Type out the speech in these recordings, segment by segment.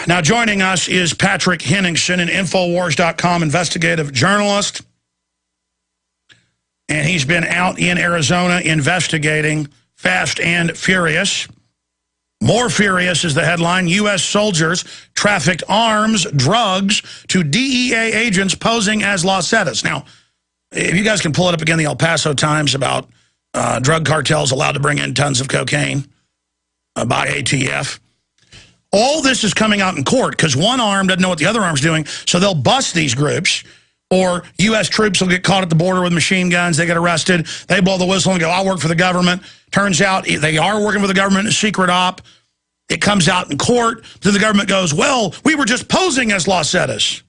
Now joining us is Patrick Henningsen, an Infowars.com investigative journalist. And he's been out in Arizona investigating Fast and Furious. More furious is the headline. U.S. soldiers trafficked arms, drugs to DEA agents posing as Los Zetas. Now, if you guys can pull it up again, the El Paso Times about drug cartels allowed to bring in tons of cocaine by ATF. All this is coming out in court because one arm doesn't know what the other arm's doing, so they'll bust these groups, or U.S. troops will get caught at the border with machine guns, they get arrested, they blow the whistle and go, I work for the government. Turns out they are working for the government in a secret op. It comes out in court, then the government goes, well, we were just posing as Los Zetas.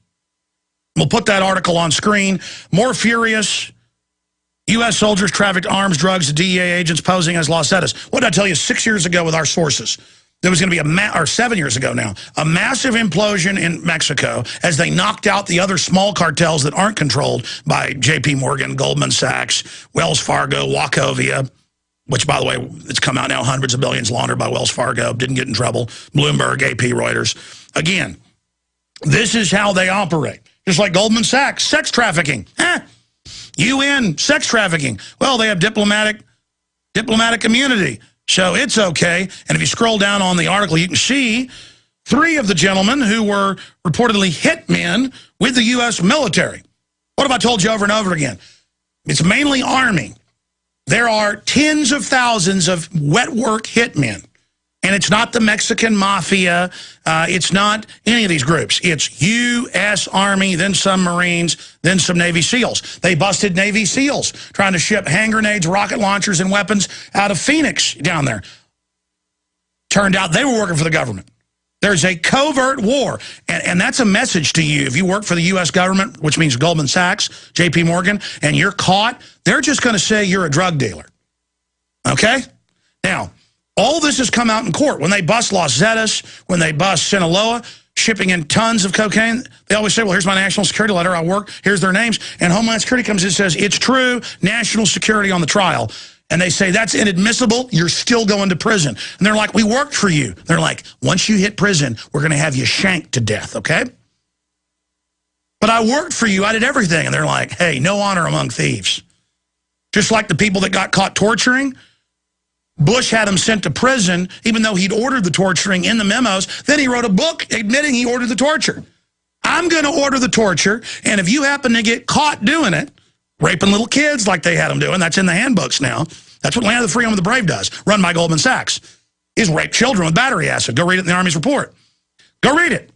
We'll put that article on screen. More furious. U.S. soldiers trafficked arms, drugs to DEA agents posing as Los Zetas. What did I tell you 6 years ago with our sources? There was going to be or 7 years ago now, a massive implosion in Mexico as they knocked out the other small cartels that aren't controlled by J.P. Morgan, Goldman Sachs, Wells Fargo, Wachovia, which, by the way, it's come out now, hundreds of billions laundered by Wells Fargo, didn't get in trouble, Bloomberg, AP, Reuters. Again, this is how they operate. Just like Goldman Sachs, sex trafficking. UN, sex trafficking. Well, they have diplomatic immunity. So it's okay. And if you scroll down on the article, you can see 3 of the gentlemen who were reportedly hitmen with the U.S. military. What have I told you over and over again? It's mainly Army. There are tens of thousands of wet work hitmen. And it's not the Mexican mafia. It's not any of these groups. It's U.S. Army, then some Marines, then some Navy SEALs. They busted Navy SEALs trying to ship hand grenades, rocket launchers, and weapons out of Phoenix down there. Turned out they were working for the government. There's a covert war. And that's a message to you. If you work for the U.S. government, which means Goldman Sachs, J.P. Morgan, and you're caught, they're just going to say you're a drug dealer. Okay? Now, all this has come out in court. When they bust Los Zetas, when they bust Sinaloa, shipping in tons of cocaine, they always say, well, here's my national security letter. I work. Here's their names. And Homeland Security comes in and says, it's true, national security on the trial. And they say, that's inadmissible. You're still going to prison. And they're like, we worked for you. They're like, once you hit prison, we're going to have you shanked to death, okay? But I worked for you. I did everything. And they're like, hey, no honor among thieves. Just like the people that got caught torturing, Bush had him sent to prison, even though he'd ordered the torturing in the memos. Then he wrote a book admitting he ordered the torture. I'm going to order the torture, and if you happen to get caught doing it, raping little kids like they had them doing, that's in the handbooks now. That's what Land of the Free, Home of the Brave does, run by Goldman Sachs, is rape children with battery acid. Go read it in the Army's report. Go read it.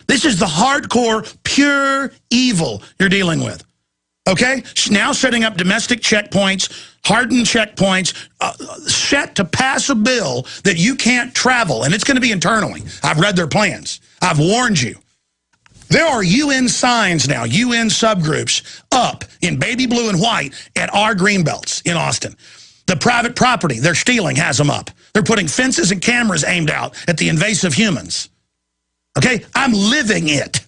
This is the hardcore, pure evil you're dealing with. Okay? Now setting up domestic checkpoints, hardened checkpoints, set to pass a bill that you can't travel, and it's going to be internally. I've read their plans. I've warned you. There are UN signs now, UN subgroups up in baby blue and white at our greenbelts in Austin. The private property they're stealing has them up. They're putting fences and cameras aimed out at the invasive humans. Okay? I'm living it.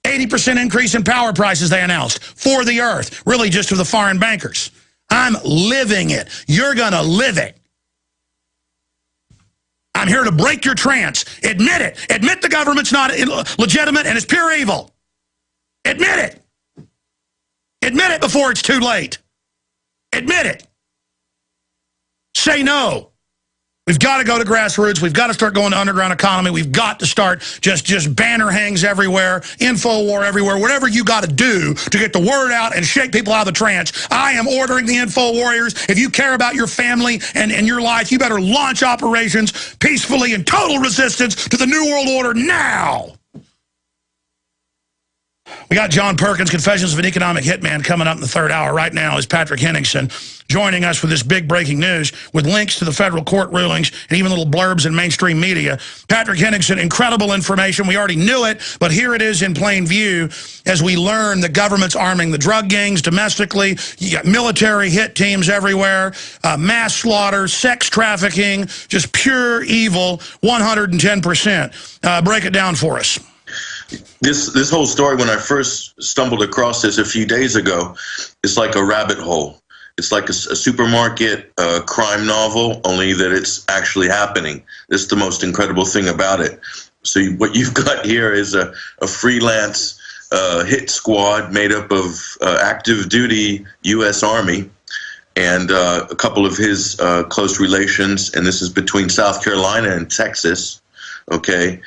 80% increase in power prices they announced for the earth, really just for the foreign bankers. I'm living it. You're going to live it. I'm here to break your trance. Admit it. Admit the government's not legitimate and it's pure evil. Admit it. Admit it before it's too late. Admit it. Say no. We've got to go to grassroots. We've got to start going to underground economy. We've got to start just banner hangs everywhere, info war everywhere, whatever you got to do to get the word out and shake people out of the trance. I am ordering the info warriors. If you care about your family and your life, you better launch operations peacefully in total resistance to the New World Order now. We got John Perkins, Confessions of an Economic Hitman, coming up in the third hour. Right now is Patrick Henningsen joining us with this big breaking news with links to the federal court rulings and even little blurbs in mainstream media. Patrick Henningsen, incredible information. We already knew it, but here it is in plain view as we learn the government's arming the drug gangs domestically. You got military hit teams everywhere, mass slaughter, sex trafficking, just pure evil, 110%. Break it down for us. This whole story, when I first stumbled across this a few days ago, is like a rabbit hole. It's like a supermarket crime novel, only that it's actually happening. This is the most incredible thing about it. So what you've got here is a freelance hit squad made up of active duty U.S. Army and a couple of his close relations, and this is between South Carolina and Texas, okay?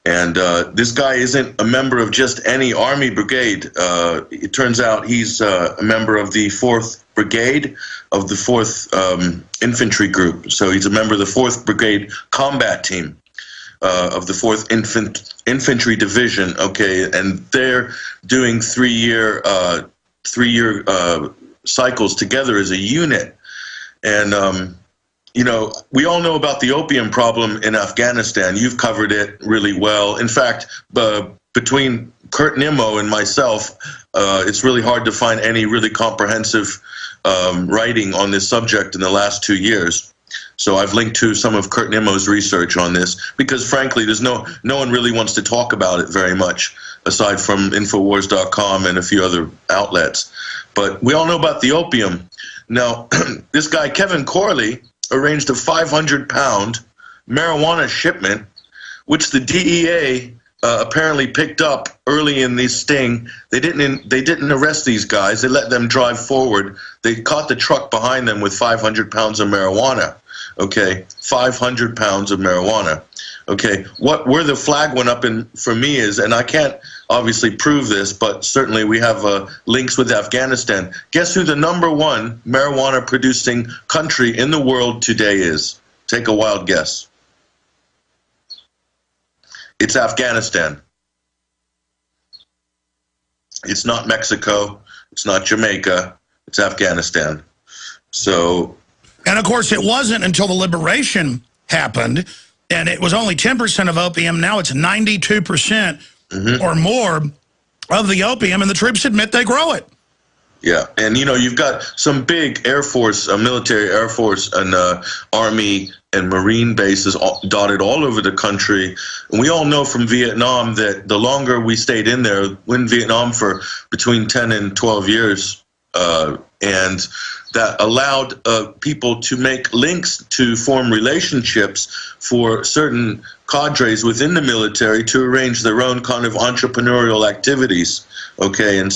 And this guy isn't a member of just any Army brigade. It turns out he's a member of the 4th Brigade of the 4th Infantry Group. So he's a member of the 4th Brigade Combat Team of the 4th Infantry Division, okay? And they're doing three-year cycles together as a unit. And you know, we all know about the opium problem in Afghanistan. You've covered it really well. In fact, between Kurt Nimmo and myself, it's really hard to find any really comprehensive writing on this subject in the last 2 years. So I've linked to some of Kurt Nimmo's research on this because, frankly, there's no one really wants to talk about it very much, aside from Infowars.com and a few other outlets. But we all know about the opium. Now, this guy, Kevin Corley, arranged a 500-pound marijuana shipment, which the DEA apparently picked up early in the sting. They didn't arrest these guys. They let them drive forward. They caught the truck behind them with 500 pounds of marijuana. Okay, 500 pounds of marijuana. Okay, where the flag went up for me is, and I can't obviously prove this, but certainly we have links with Afghanistan. Guess who the #1 marijuana producing country in the world today is? Take a wild guess. It's Afghanistan. It's not Mexico. It's not Jamaica. It's Afghanistan. So, and of course, it wasn't until the liberation happened, and it was only 10% of opium. Now it's 92% or more of the opium, and the troops admit they grow it. Yeah, and you know, you've got some big Air Force, military Air Force and Army and Marine bases dotted all over the country. And we all know from Vietnam that the longer we stayed in there, in Vietnam for between 10 and 12 years, and that allowed people to make links to form relationships for certain cadres within the military to arrange their own kind of entrepreneurial activities. Okay, and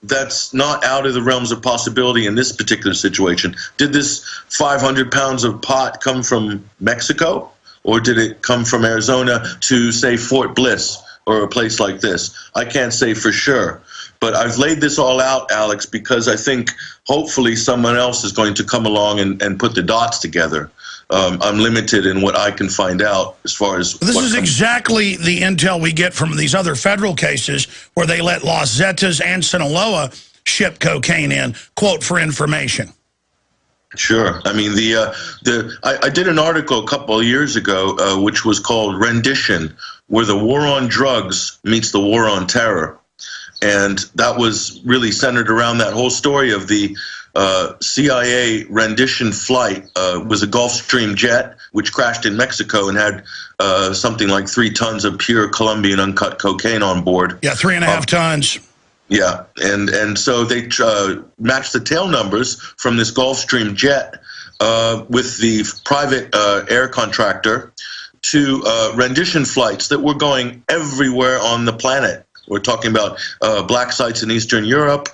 that's not out of the realms of possibility in this particular situation. Did this 500 pounds of pot come from Mexico, or did it come from Arizona to, say, Fort Bliss or a place like this? I can't say for sure. But I've laid this all out, Alex, because I think hopefully someone else is going to come along and put the dots together. I'm limited in what I can find out as far as... This is exactly the intel we get from these other federal cases where they let Los Zetas and Sinaloa ship cocaine in, quote, for information. Sure. I mean, I did an article a couple of years ago, which was called Rendition, where the war on drugs meets the war on terror. And that was really centered around that whole story of the CIA rendition flight. Was a Gulfstream jet, which crashed in Mexico and had something like 3 tons of pure Colombian uncut cocaine on board. Yeah, 3.5 tons. Yeah, and so they matched the tail numbers from this Gulfstream jet with the private air contractor to rendition flights that were going everywhere on the planet. We're talking about black sites in Eastern Europe,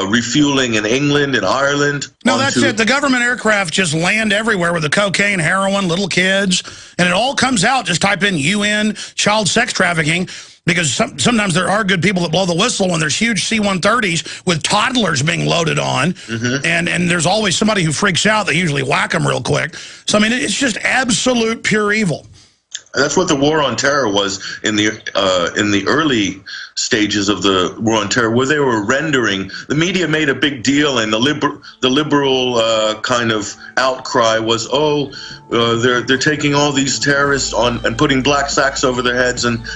refueling in England and Ireland. No, that's it. The government aircraft just land everywhere with the cocaine, heroin, little kids, and it all comes out. Just type in UN, child sex trafficking, because sometimes there are good people that blow the whistle when there's huge C-130s with toddlers being loaded on, and there's always somebody who freaks out. They usually whack them real quick. So, I mean, it's just absolute pure evil. That's what the war on terror was in the early stages of the war on terror, where they were rendering. The media made a big deal, and the liberal kind of outcry was, they're taking all these terrorists on and putting black sacks over their heads and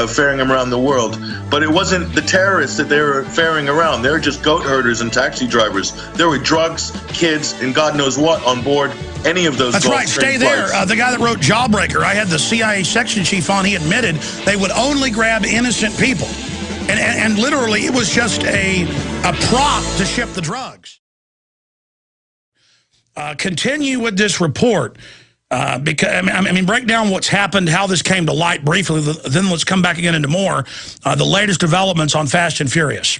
ferrying them around the world. But it wasn't the terrorists that they were ferrying around. They were just goat herders and taxi drivers. There were drugs, kids, and God knows what on board any of those. That's right. Stay there. The guy that wrote Jawbreaker, I had the CIA section chief on. He admitted they would only grab innocent people. And literally, it was just a prop to ship the drugs. Continue with this report. Because I mean, break down what's happened, how this came to light briefly, then let's come back again into more, the latest developments on Fast and Furious.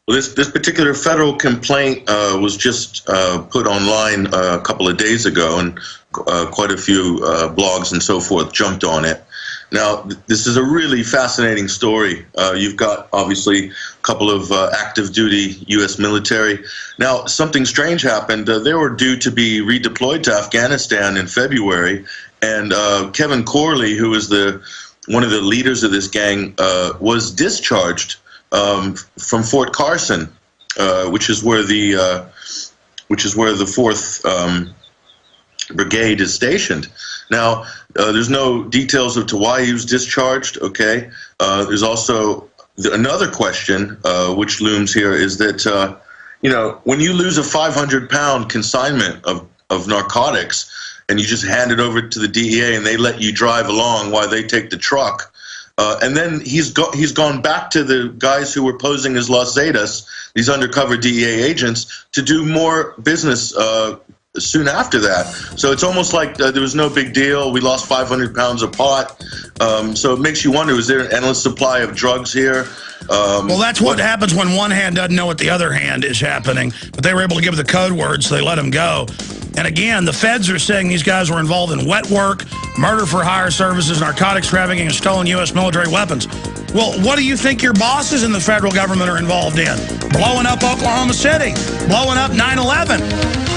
Well, this particular federal complaint was just put online a couple of days ago, and quite a few blogs and so forth jumped on it. Now, this is a really fascinating story. You've got, obviously, a couple of active duty U.S. military. Now, something strange happened. They were due to be redeployed to Afghanistan in February, and Kevin Corley, who was one of the leaders of this gang, was discharged from Fort Carson, which is where the 4th Brigade is stationed. Now, there's no details as to why he was discharged. Okay, there's also another question which looms here is that when you lose a 500-pound consignment of narcotics and you just hand it over to the DEA and they let you drive along while they take the truck. And then he's gone back to the guys who were posing as Los Zetas, these undercover DEA agents, to do more business soon after that. So it's almost like there was no big deal. We lost 500 pounds of pot. So it makes you wonder, is there an endless supply of drugs here? Well, that's what happens when one hand doesn't know what the other hand is happening. But they were able to give the code word, so they let him go. And again, the feds are saying these guys were involved in wet work, murder for hire services, narcotics trafficking, and stolen U.S. military weapons. Well, what do you think your bosses in the federal government are involved in? Blowing up Oklahoma City, blowing up 9/11.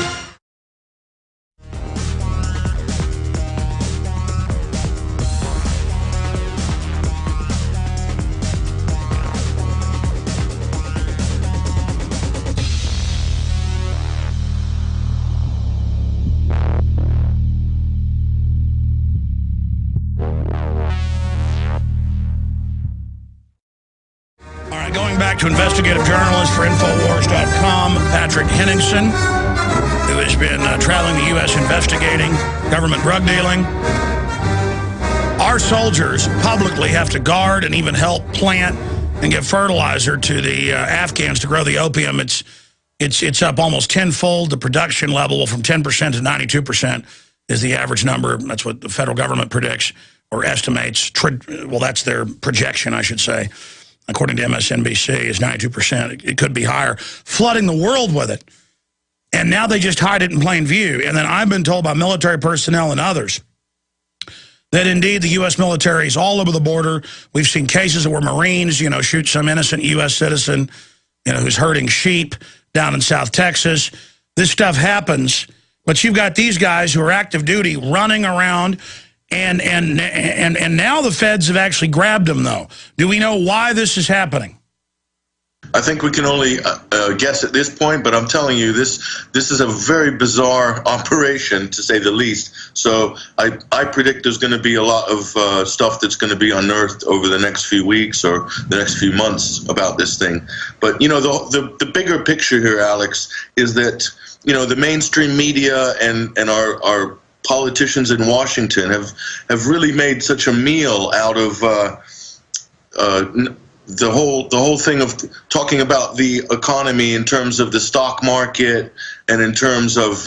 To investigative journalist for Infowars.com, Patrick Henningsen, who has been traveling the U.S. investigating government drug dealing. Our soldiers publicly have to guard and even help plant and give fertilizer to the Afghans to grow the opium. It's up almost tenfold. The production level from 10% to 92% is the average number. That's what the federal government predicts or estimates. Well, that's their projection, I should say. According to MSNBC, is 92%. It could be higher. Flooding the world with it. And now they just hide it in plain view. And then I've been told by military personnel and others that indeed the U.S. military is all over the border. We've seen cases where Marines, shoot some innocent U.S. citizen, who's herding sheep down in South Texas. This stuff happens. But you've got these guys who are active duty running around. And now the feds have actually grabbed them, though. Do we know why this is happening? I think we can only guess at this point, but I'm telling you, this is a very bizarre operation, to say the least. So I predict there's going to be a lot of stuff that's going to be unearthed over the next few weeks or the next few months about this thing. But, the bigger picture here, Alex, is that, the mainstream media and our politicians in Washington have really made such a meal out of the whole thing of talking about the economy in terms of the stock market and in terms of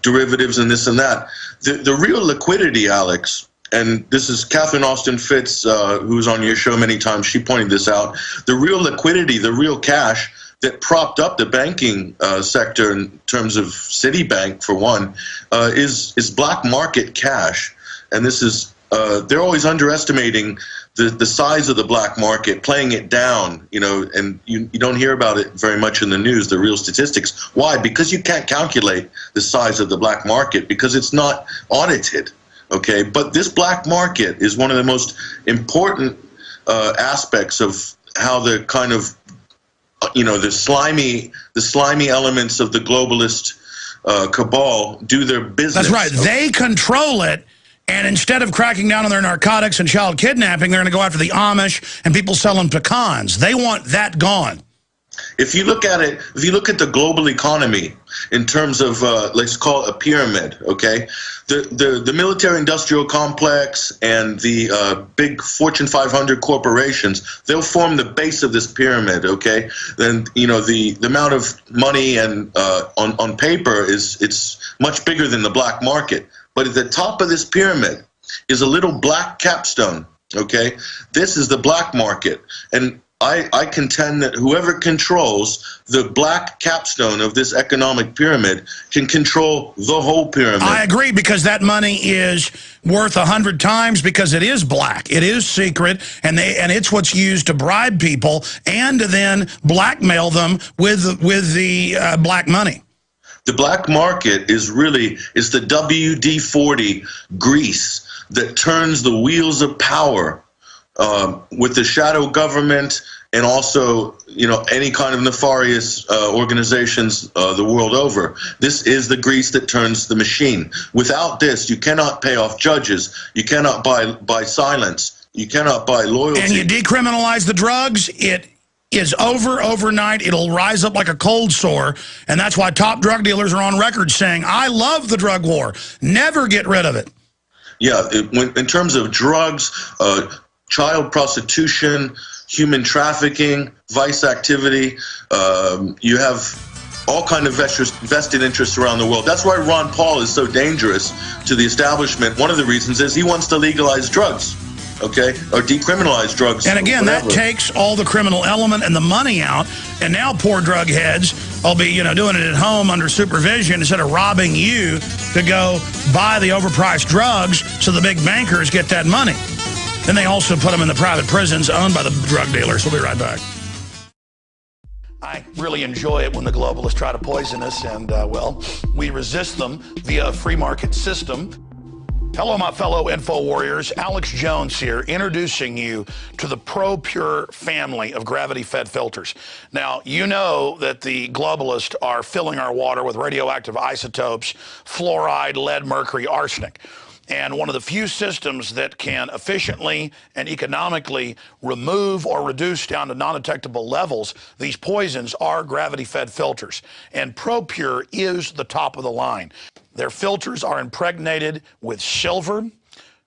derivatives and this and that. The real liquidity, Alex, and this is Catherine Austin Fitz, who's on your show many times. She pointed this out. The real liquidity, the real cash that propped up the banking sector in terms of Citibank, for one, is black market cash. And this is, they're always underestimating the size of the black market, playing it down, and you don't hear about it very much in the news, the real statistics. Why? Because you can't calculate the size of the black market because it's not audited, okay? But this black market is one of the most important aspects of how the kind of the slimy elements of the globalist cabal do their business. That's right. They control it, and instead of cracking down on their narcotics and child kidnapping, they're going to go after the Amish and people selling pecans. They want that gone. If you look at it, if you look at the global economy in terms of, let's call it a pyramid, okay? The military-industrial complex and the big Fortune 500 corporations, they'll form the base of this pyramid, okay? Then, you know, the amount of money and on paper it's much bigger than the black market. But at the top of this pyramid is a little black capstone, okay? This is the black market. And I contend that whoever controls the black capstone of this economic pyramid can control the whole pyramid. I agree, because that money is worth 100 times because it is black. It is secret, and it's what's used to bribe people and to then blackmail them with the black money. The black market is the WD-40 grease that turns the wheels of power with the shadow government and also, you know, any kind of nefarious organizations the world over. This is the grease that turns the machine. Without this, you cannot pay off judges. You cannot buy silence. You cannot buy loyalty. And you decriminalize the drugs, it is over overnight. It'll rise up like a cold sore, and that's why top drug dealers are on record saying, I love the drug war. Never get rid of it. Yeah, in terms of drugs, child prostitution, human trafficking, vice activity, you have all kind of vested interests around the world. That's why Ron Paul is so dangerous to the establishment. One of the reasons is he wants to legalize drugs, okay, or decriminalize drugs. And again, that takes all the criminal element and the money out, and now poor drug heads will be, you know, doing it at home under supervision instead of robbing you to go buy the overpriced drugs so the big bankers get that money. Then they also put them in the private prisons owned by the drug dealers. We'll be right back. I really enjoy it when the globalists try to poison us, and, well, we resist them via a free market system. Hello, my fellow info warriors. Alex Jones here, introducing you to the ProPur family of gravity-fed filters. Now, you know that the globalists are filling our water with radioactive isotopes, fluoride, lead, mercury, arsenic. And one of the few systems that can efficiently and economically remove or reduce down to non-detectable levels these poisons are gravity-fed filters. And ProPur is the top of the line. Their filters are impregnated with silver,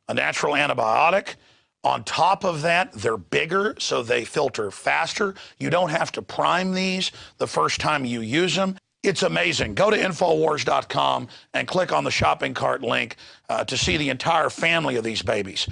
a natural antibiotic. On top of that, they're bigger, so they filter faster. You don't have to prime these the first time you use them. It's amazing. Go to Infowars.com and click on the shopping cart link to see the entire family of these babies.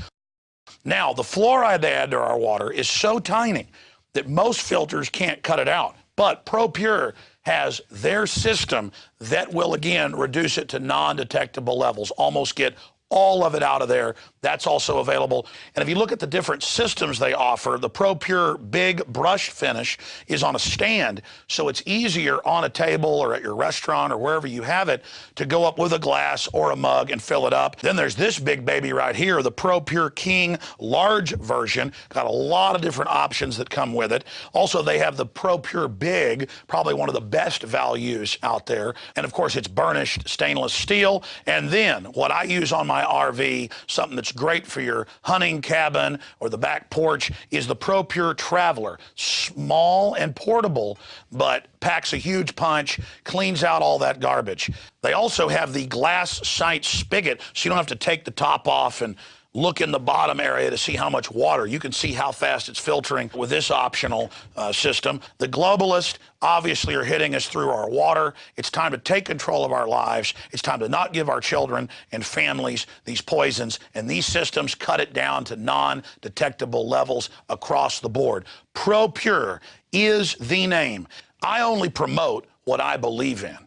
Now, the fluoride they add to our water is so tiny that most filters can't cut it out. But ProPur has their system that will, again, reduce it to non-detectable levels, almost get all of it out of there. That's also available. And if you look at the different systems they offer, the ProPur Big Brush Finish is on a stand, so it's easier on a table or at your restaurant or wherever you have it to go up with a glass or a mug and fill it up. Then there's this big baby right here, the ProPur King large version. Got a lot of different options that come with it. Also, they have the ProPur Big, probably one of the best values out there. And of course, it's burnished stainless steel. And then what I use on my RV, something that's great for your hunting cabin or the back porch, is the ProPur Traveler. Small and portable, but packs a huge punch, cleans out all that garbage. They also have the glass sight spigot, so you don't have to take the top off and look in the bottom area to see how much water. You can see how fast it's filtering with this optional system. The globalists obviously are hitting us through our water. It's time to take control of our lives. It's time to not give our children and families these poisons, and these systems cut it down to non-detectable levels across the board. ProPur is the name. I only promote what I believe in.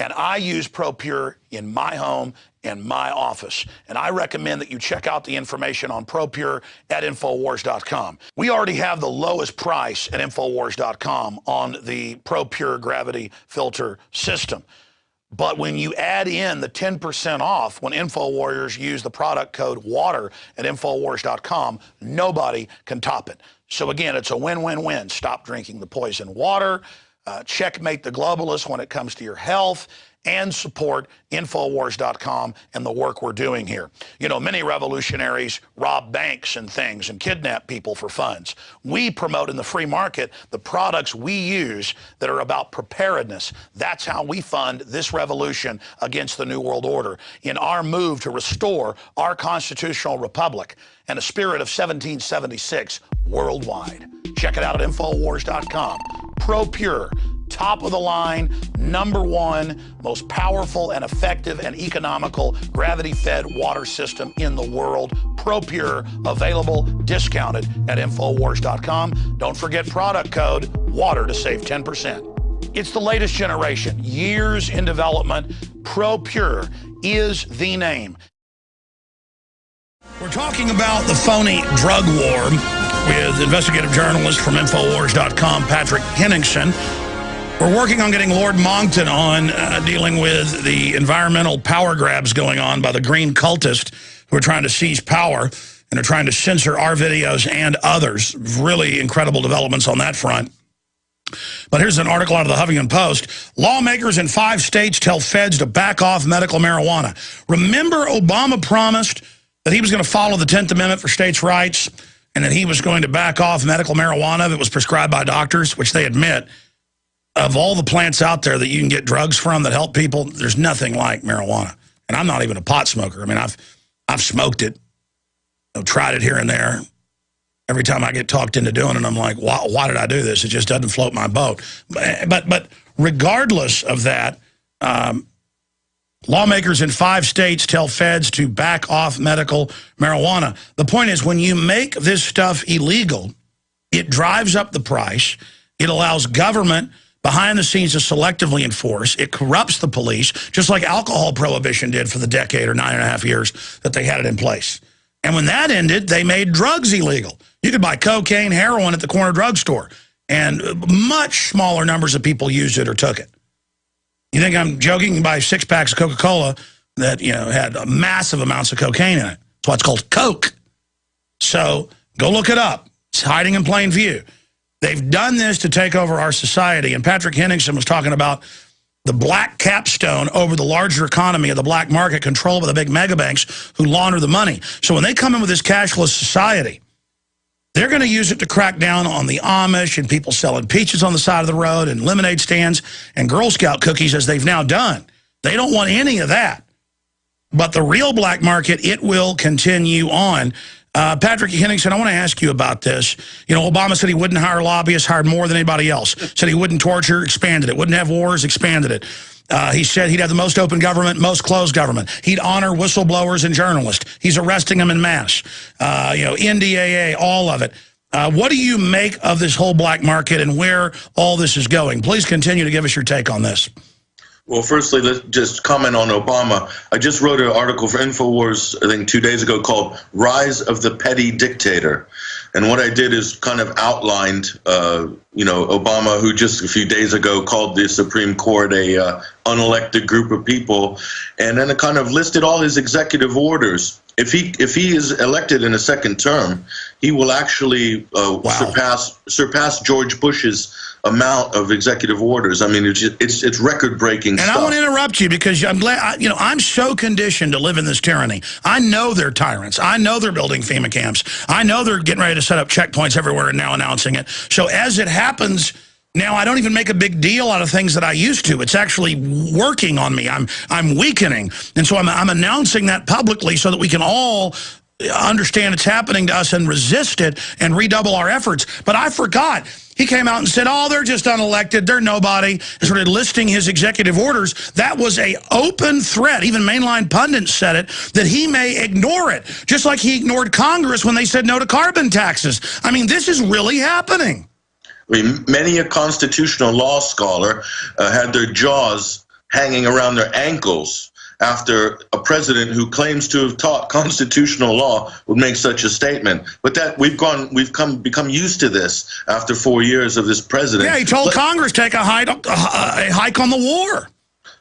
And I use ProPur in my home and my office. And I recommend that you check out the information on ProPur at Infowars.com. We already have the lowest price at Infowars.com on the ProPur gravity filter system. But when you add in the 10% off when InfoWarriors use the product code WATER at Infowars.com, nobody can top it. So again, it's a win-win-win. Stop drinking the poison water. checkmate the globalists when it comes to your health, and support Infowars.com and the work we're doing here. You know, many revolutionaries rob banks and things and kidnap people for funds. We promote in the free market the products we use that are about preparedness. That's how we fund this revolution against the New World Order in our move to restore our constitutional republic and a spirit of 1776 worldwide. Check it out at Infowars.com. ProPur, top of the line, #1, most powerful and effective and economical gravity-fed water system in the world. ProPur, available, discounted at Infowars.com. Don't forget product code WATER to save 10%. It's the latest generation, years in development. ProPur is the name. We're talking about the phony drug war with investigative journalist from Infowars.com, Patrick Henningsen. We're working on getting Lord Moncton on dealing with the environmental power grabs going on by the green cultists who are trying to seize power and are trying to censor our videos and others. Really incredible developments on that front. But here's an article out of the Huffington Post. Lawmakers in 5 states tell feds to back off medical marijuana. Remember, Obama promised that he was going to follow the 10th Amendment for states' rights and that he was going to back off medical marijuana if it was prescribed by doctors, which they admit. Of all the plants out there that you can get drugs from that help people, there's nothing like marijuana. And I'm not even a pot smoker. I mean, I've smoked it, I've tried it here and there. Every time I get talked into doing it, I'm like, why did I do this? It just doesn't float my boat. But regardless of that, lawmakers in 5 states tell feds to back off medical marijuana. The point is, when you make this stuff illegal, it drives up the price. It allows government behind the scenes to selectively enforce. It corrupts the police, just like alcohol prohibition did for the decade or 9.5 years that they had it in place. And when that ended, they made drugs illegal. You could buy cocaine, heroin at the corner drugstore, and much smaller numbers of people used it or took it. You think I'm joking? You can buy 6 packs of Coca-Cola that, you know, had massive amounts of cocaine in it. That's why it's called Coke. So go look it up. It's hiding in plain view. They've done this to take over our society, and Patrick Henningsen was talking about the black capstone over the larger economy of the black market controlled by the big mega banks who launder the money. So when they come in with this cashless society, they're going to use it to crack down on the Amish and people selling peaches on the side of the road and lemonade stands and Girl Scout cookies, as they've now done. They don't want any of that. But the real black market, it will continue on. Patrick Henningsen, I want to ask you about this. You know, Obama said he wouldn't hire lobbyists, hired more than anybody else. Said he wouldn't torture, expanded it. Wouldn't have wars, expanded it. He said he'd have the most open government, most closed government. He'd honor whistleblowers and journalists. He's arresting them en masse. You know, NDAA, all of it. What do you make of this whole black market and where all this is going? Please continue to give us your take on this. Well, firstly, let's just comment on Obama. I just wrote an article for InfoWars, I think 2 days ago, called Rise of the Petty Dictator. And what I did is kind of outlined, you know, Obama, who just a few days ago called the Supreme Court a unelected group of people, and then it kind of listed all his executive orders. If he is elected in a second term, he will actually surpass George Bush's amount of executive orders. I mean, it's record-breaking stuff. And I want to interrupt you because I'm glad, you know, I'm so conditioned to live in this tyranny. I know they're tyrants. I know they're building FEMA camps. I know they're getting ready to set up checkpoints everywhere and now announcing it. So as it happens, now I don't even make a big deal out of things that I used to. It's actually working on me. I'm weakening. And so I'm announcing that publicly so that we can all understand it's happening to us and resist it and redouble our efforts. But I forgot. He came out and said, oh, they're just unelected. They're nobody. And started listing his executive orders. That was an open threat. Even mainline pundits said it, that he may ignore it, just like he ignored Congress when they said no to carbon taxes. I mean, this is really happening. I mean, many a constitutional law scholar had their jaws hanging around their ankles after a president who claims to have taught constitutional law would make such a statement. But that we've become used to this after 4 years of this president. Yeah, he told Congress take a hike on the war.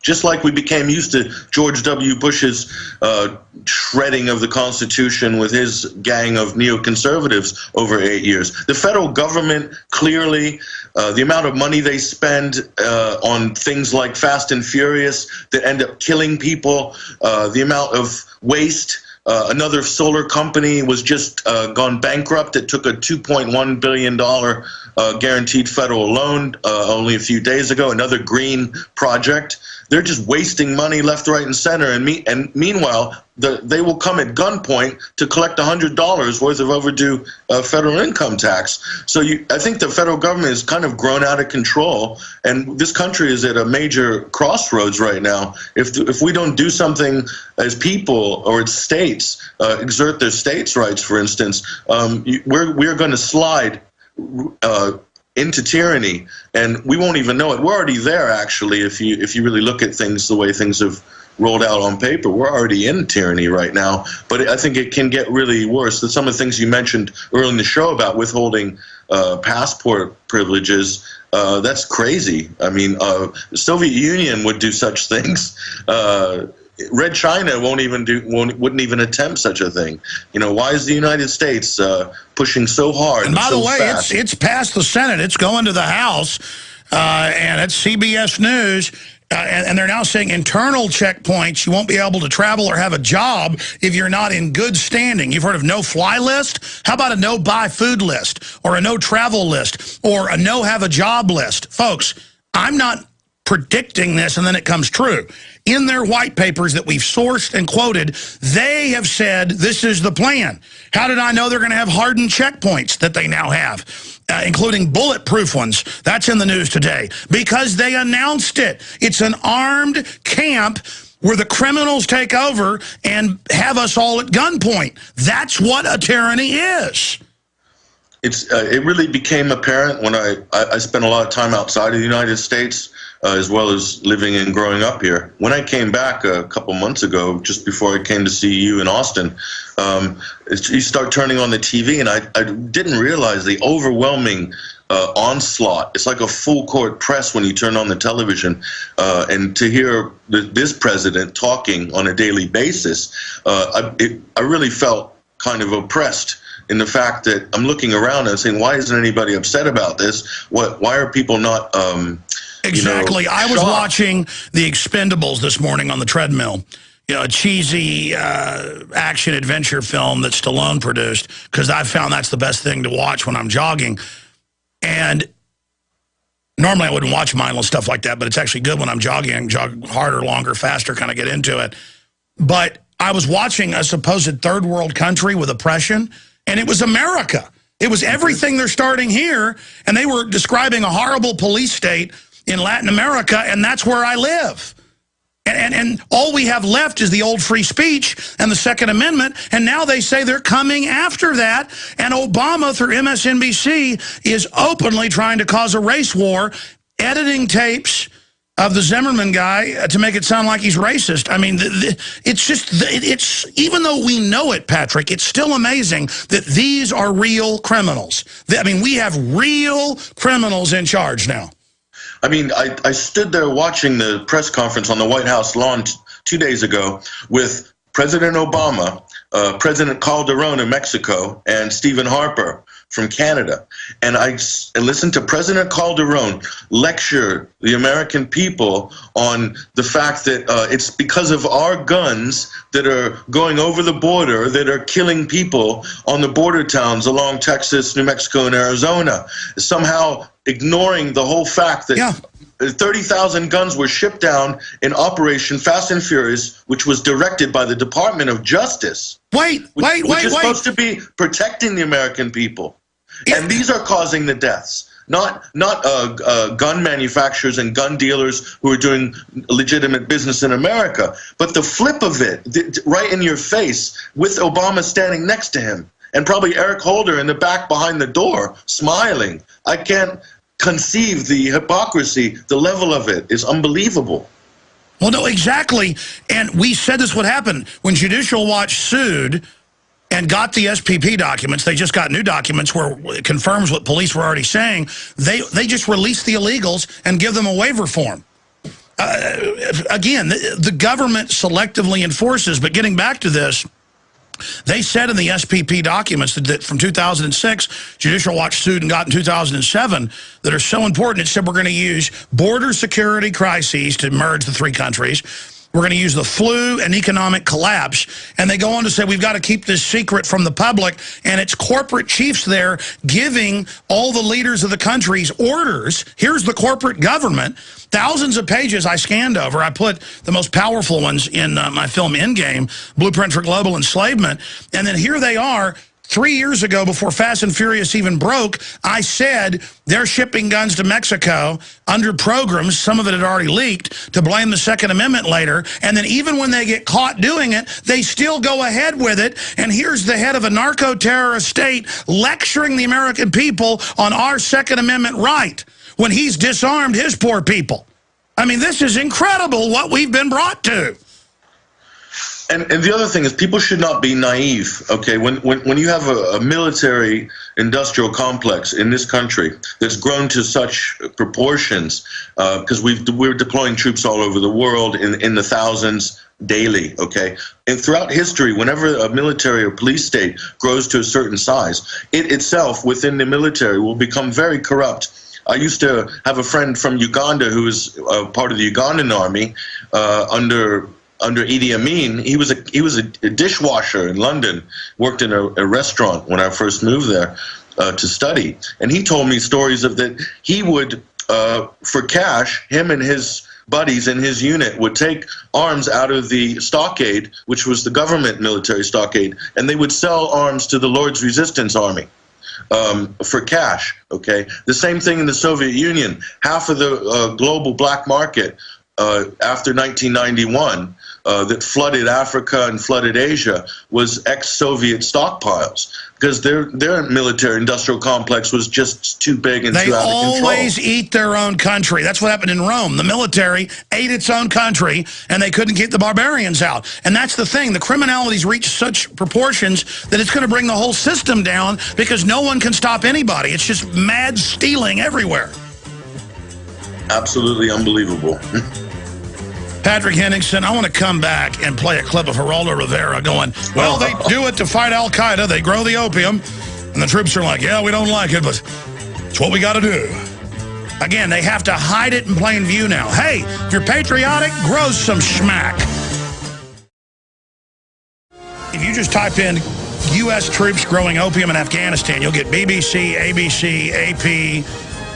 just like we became used to George W. Bush's shredding of the Constitution with his gang of neoconservatives over 8 years. The federal government, clearly, the amount of money they spend on things like Fast and Furious that end up killing people, the amount of waste. Another solar company was just gone bankrupt. It took a $2.1 billion guaranteed federal loan only a few days ago. Another green project. They're just wasting money left, right, and center. And meanwhile, they will come at gunpoint to collect $100 worth of overdue federal income tax. So I think the federal government has kind of grown out of control, and this country is at a major crossroads right now. If we don't do something as people or as states, exert their states' rights, for instance, we're going to slide into tyranny, and we won't even know it. We're already there, actually. If you really look at things the way things have rolled out on paper, we're already in tyranny right now. But I think it can get really worse. Some of the things you mentioned early in the show about withholding passport privileges, that's crazy. I mean, the Soviet Union would do such things. Red China wouldn't even attempt such a thing. You know, why is the United States pushing so hard? And by the way, fast? it's passed the Senate. It's going to the House, and it's CBS News. And they're now saying internal checkpoints, you won't be able to travel or have a job if you're not in good standing. You've heard of no-fly list? How about a no-buy food list, or a no-travel list, or a no-have-a-job list? Folks, I'm not predicting this and then it comes true. In their white papers that we've sourced and quoted, they have said this is the plan. How did I know they're going to have hardened checkpoints that they now have, including bulletproof ones? That's in the news today because they announced it. It's an armed camp where the criminals take over and have us all at gunpoint. That's what a tyranny is. It really became apparent when I spent a lot of time outside of the United States, as well as living and growing up here. When I came back a couple months ago, just before I came to see you in Austin, you start turning on the TV, and I didn't realize the overwhelming onslaught. It's like a full court press when you turn on the television, and to hear this president talking on a daily basis, I really felt kind of oppressed in the fact that I'm looking around and saying, why isn't anybody upset about this? Why are people not Exactly. I was watching The Expendables this morning on the treadmill. You know, a cheesy action adventure film that Stallone produced, because I found that's the best thing to watch when I'm jogging. And normally I wouldn't watch mindless stuff like that, but it's actually good when I'm jogging, jog harder, longer, faster, kind of get into it. But I was watching a supposed third world country with oppression, and it was America. It was everything they're starting here, and they were describing a horrible police state in Latin America, and that's where I live. And all we have left is the old free speech and the Second Amendment, and now they say they're coming after that, and Obama, through MSNBC, is openly trying to cause a race war, editing tapes of the Zimmerman guy to make it sound like he's racist. I mean, it's even though we know it, Patrick, it's still amazing that these are real criminals. I mean, we have real criminals in charge now. I mean, I stood there watching the press conference on the White House lawn 2 days ago with President Obama, President Calderon of Mexico, and Stephen Harper from Canada. And I listened to President Calderon lecture the American people on the fact that it's because of our guns that are going over the border that are killing people on the border towns along Texas, New Mexico, and Arizona, somehow ignoring the whole fact that 30,000 guns were shipped down in Operation Fast and Furious, which was directed by the Department of Justice. Which is supposed to be protecting the American people. And these are causing the deaths. Not gun manufacturers and gun dealers who are doing legitimate business in America, but the flip of it, right in your face, with Obama standing next to him, and probably Eric Holder in the back behind the door, smiling. I can't conceive the hypocrisy. The level of it is unbelievable. Well, no, exactly. And we said this would happen. When Judicial Watch sued and got the SPP documents, they just got new documents where it confirms what police were already saying. They just release the illegals and give them a waiver form. again, the government selectively enforces, but getting back to this, they said in the SPP documents that from 2006, Judicial Watch sued and got in 2007, that are so important. It said we're going to use border security crises to merge the three countries. We're going to use the flu and economic collapse. And they go on to say we've got to keep this secret from the public. And it's corporate chiefs there giving all the leaders of the countries orders. Here's the corporate government. Thousands of pages I scanned over. I put the most powerful ones in my film Endgame, Blueprint for Global Enslavement. And then here they are. 3 years ago, before Fast and Furious even broke, I said they're shipping guns to Mexico under programs, some of it had already leaked, to blame the Second Amendment later. And then even when they get caught doing it, they still go ahead with it. And here's the head of a narco-terrorist state lecturing the American people on our Second Amendment right when he's disarmed his poor people. I mean, this is incredible what we've been brought to. And the other thing is, people should not be naive, okay? When you have a military industrial complex in this country that's grown to such proportions, because we're deploying troops all over the world in the thousands daily, okay? And throughout history, whenever a military or police state grows to a certain size, it itself within the military will become very corrupt. I used to have a friend from Uganda who was part of the Ugandan army under Idi Amin. He was a dishwasher in London, worked in a restaurant when I first moved there to study. And he told me stories of that he would, for cash, him and his buddies in his unit would take arms out of the stockade, which was the government military stockade, and they would sell arms to the Lord's Resistance Army. For cash, okay? The same thing in the Soviet Union. Half of the global black market after 1991 that flooded Africa and flooded Asia was ex-Soviet stockpiles, because their military industrial complex was just too big and too out of control. They always eat their own country. That's what happened in Rome. The military ate its own country, and they couldn't keep the barbarians out. And that's the thing. The criminality's reached such proportions that it's going to bring the whole system down, because no one can stop anybody. It's just mad stealing everywhere. Absolutely unbelievable. Patrick Henningsen, I want to come back and play a clip of Geraldo Rivera going, well, they do it to fight Al-Qaeda. They grow the opium. And the troops are like, yeah, we don't like it, but it's what we got to do. Again, they have to hide it in plain view now. Hey, if you're patriotic, grow some schmack. If you just type in U.S. troops growing opium in Afghanistan, you'll get BBC, ABC, AP,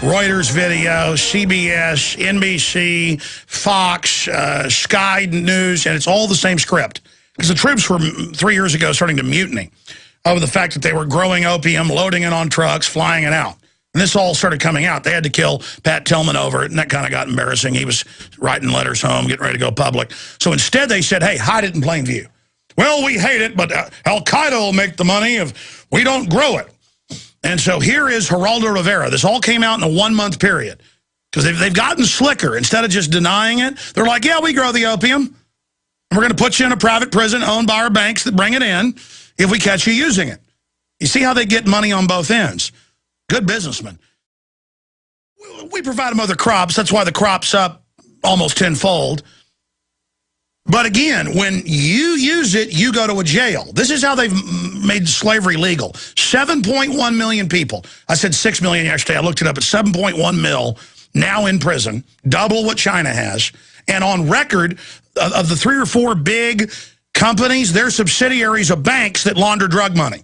Reuters video, CBS, NBC, Fox, Sky News, and it's all the same script. Because the troops were 3 years ago starting to mutiny over the fact that they were growing opium, loading it on trucks, flying it out. And this all started coming out. They had to kill Pat Tillman over it, and that kind of got embarrassing. He was writing letters home, getting ready to go public. So instead they said, hey, hide it in plain view. Well, we hate it, but Al-Qaeda will make the money if we don't grow it. And so here is Geraldo Rivera. This all came out in a 1 month period, because they've gotten slicker. Instead of just denying it, they're like, yeah, we grow the opium. And we're going to put you in a private prison owned by our banks that bring it in if we catch you using it. You see how they get money on both ends. Good businessmen. We provide them other crops. That's why the crop's up almost tenfold. But again, when you use it, you go to a jail. This is how they've made slavery legal. 7.1 million people. I said 6 million yesterday. I looked it up. It's 7.1 mil now in prison, double what China has. And on record, of the 3 or 4 big companies, they're subsidiaries of banks that launder drug money.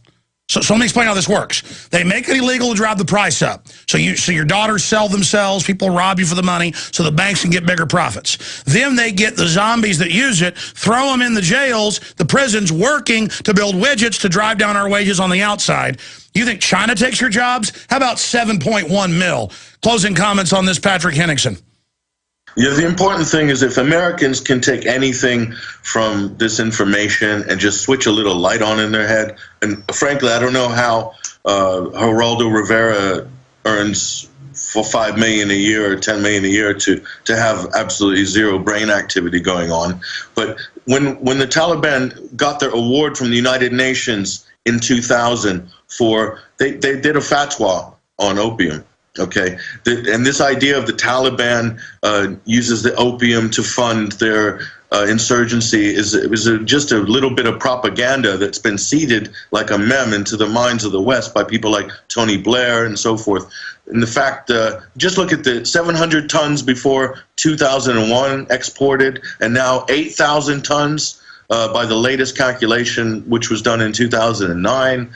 So let me explain how this works. They make it illegal to drive the price up. So your daughters sell themselves, people rob you for the money, so the banks can get bigger profits. Then they get the zombies that use it, throw them in the jails, the prisons, working to build widgets to drive down our wages on the outside. You think China takes your jobs? How about 7.1 mil? Closing comments on this, Patrick Henningsen. Yeah, the important thing is if Americans can take anything from this information and just switch a little light on in their head, and frankly, I don't know how Geraldo Rivera earns for $5 million a year or $10 million a year to have absolutely zero brain activity going on. But when the Taliban got their award from the United Nations in 2000 for, they did a fatwa on opium. Okay, and this idea of the Taliban uses the opium to fund their insurgency is just a little bit of propaganda that's been seeded like a meme into the minds of the West by people like Tony Blair and so forth. And the fact, just look at the 700 tons before 2001 exported, and now 8,000 tons. By the latest calculation, which was done in 2009,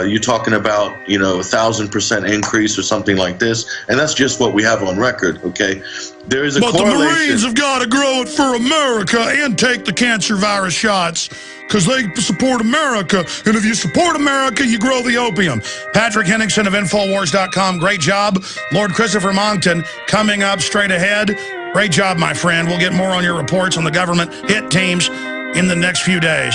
you're talking about, 1,000% increase or something like this, and that's just what we have on record. Okay, there is a correlation. But the Marines have got to grow it for America and take the cancer virus shots because they support America, and if you support America, you grow the opium. Patrick Henningsen of Infowars.com, great job. Lord Christopher Monckton coming up straight ahead. Great job, my friend. We'll get more on your reports on the government hit teams in the next few days.